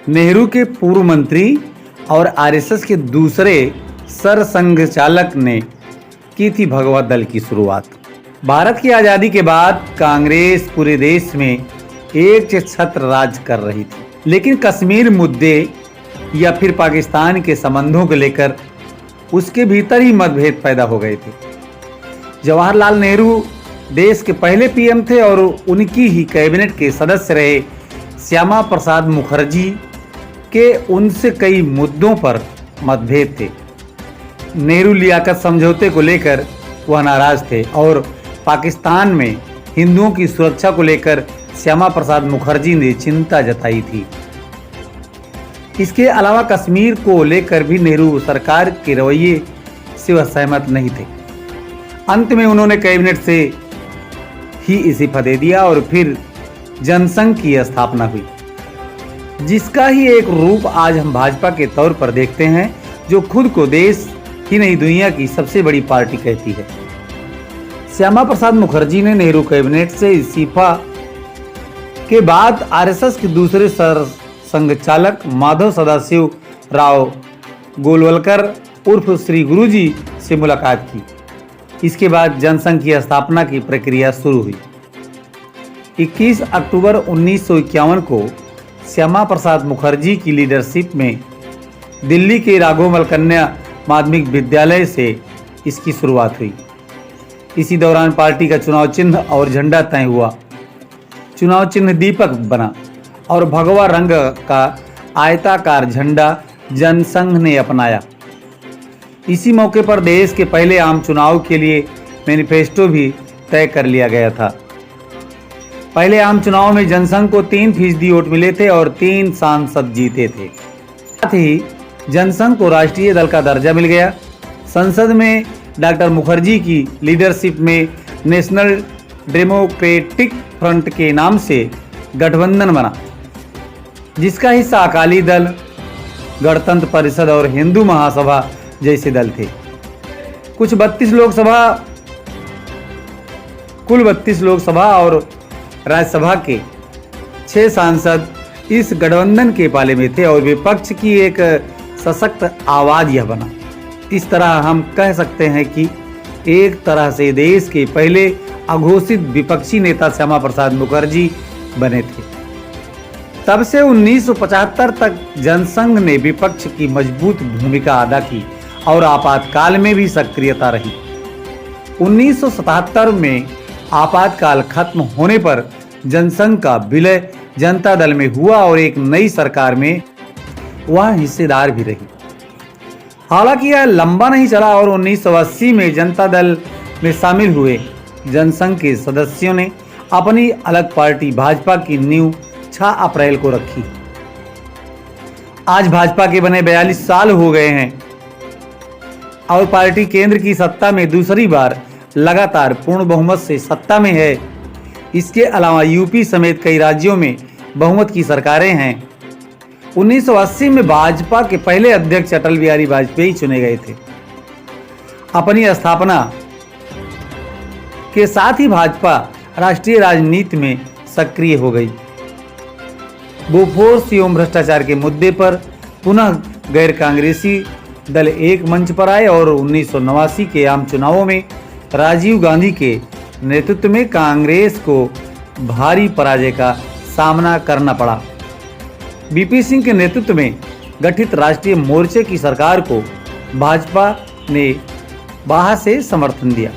नेहरू के पूर्व मंत्री और आरएसएस के दूसरे सरसंघचालक ने की थी भगवत दल की शुरुआत। भारत की आज़ादी के बाद कांग्रेस पूरे देश में एक छत्र राज कर रही थी, लेकिन कश्मीर मुद्दे या फिर पाकिस्तान के संबंधों को लेकर उसके भीतर ही मतभेद पैदा हो गए थे। जवाहरलाल नेहरू देश के पहले पीएम थे और उनकी ही कैबिनेट के सदस्य रहे श्यामा प्रसाद मुखर्जी के उनसे कई मुद्दों पर मतभेद थे। नेहरू लियाकत समझौते को लेकर वह नाराज थे और पाकिस्तान में हिंदुओं की सुरक्षा को लेकर श्यामा प्रसाद मुखर्जी ने चिंता जताई थी। इसके अलावा कश्मीर को लेकर भी नेहरू सरकार के रवैये से वह सहमत नहीं थे। अंत में उन्होंने कैबिनेट से ही इस्तीफा दे दिया और फिर जनसंघ की स्थापना हुई, जिसका ही एक रूप आज हम भाजपा के तौर पर देखते हैं, जो खुद को देश ही नहीं दुनिया की सबसे बड़ी पार्टी कहती है। श्यामा प्रसाद मुखर्जी ने नेहरू कैबिनेट से इस्तीफा के बाद आरएसएस के दूसरे सरसंघचालक माधव सदाशिव राव गोलवलकर उर्फ श्री गुरुजी से मुलाकात की। इसके बाद जनसंघ की स्थापना की प्रक्रिया शुरू हुई। 21 अक्टूबर 1951 को श्यामा प्रसाद मुखर्जी की लीडरशिप में दिल्ली के राघोमल कन्या माध्यमिक विद्यालय से इसकी शुरुआत हुई। इसी दौरान पार्टी का चुनाव चिन्ह और झंडा तय हुआ। चुनाव चिन्ह दीपक बना और भगवा रंग का आयताकार झंडा जनसंघ ने अपनाया। इसी मौके पर देश के पहले आम चुनाव के लिए मैनिफेस्टो भी तय कर लिया गया था। पहले आम चुनाव में जनसंघ को 3% वोट मिले थे और 3 सांसद जीते थे। साथ ही जनसंघ को राष्ट्रीय दल का दर्जा मिल गया। संसद में डॉक्टर मुखर्जी की लीडरशिप में नेशनल डेमोक्रेटिक फ्रंट के नाम से गठबंधन बना, जिसका हिस्सा अकाली दल, गणतंत्र परिषद और हिंदू महासभा जैसे दल थे। कुल 32 लोकसभा और राज्यसभा के 6 सांसद इस गठबंधन के पाले में थे और विपक्ष की एक सशक्त आवाज यह बना। इस तरह हम कह सकते हैं कि एक तरह से देश के पहले अघोषित विपक्षी नेता श्यामा प्रसाद मुखर्जी बने थे। तब से 1975 तक जनसंघ ने विपक्ष की मजबूत भूमिका अदा की और आपातकाल में भी सक्रियता रही। 1977 में आपातकाल खत्म होने पर जनसंघ का विलय जनता दल में हुआ और एक नई सरकार में वह हिस्सेदार भी रही। हालांकि यह लंबा नहीं चला और 1980 में जनता दल में शामिल हुए जनसंघ के सदस्यों ने अपनी अलग पार्टी भाजपा की नींव 6 अप्रैल को रखी। आज भाजपा के बने 42 साल हो गए हैं और पार्टी केंद्र की सत्ता में दूसरी बार लगातार पूर्ण बहुमत से सत्ता में है। इसके अलावा यूपी समेत कई राज्यों में बहुमत की सरकारें हैं। 1980 में भाजपा के पहले अध्यक्ष अटल बिहारी वाजपेयी चुने गए थे। अपनी स्थापना के साथ ही भाजपा राष्ट्रीय राजनीति में सक्रिय हो गई। बोफोर्स एवं भ्रष्टाचार के मुद्दे पर पुनः गैर कांग्रेसी दल एक मंच पर आए और 1989 के आम चुनावों में राजीव गांधी के नेतृत्व में कांग्रेस को भारी पराजय का सामना करना पड़ा। बीपी सिंह के नेतृत्व में गठित राष्ट्रीय मोर्चे की सरकार को भाजपा ने बाहर से समर्थन दिया।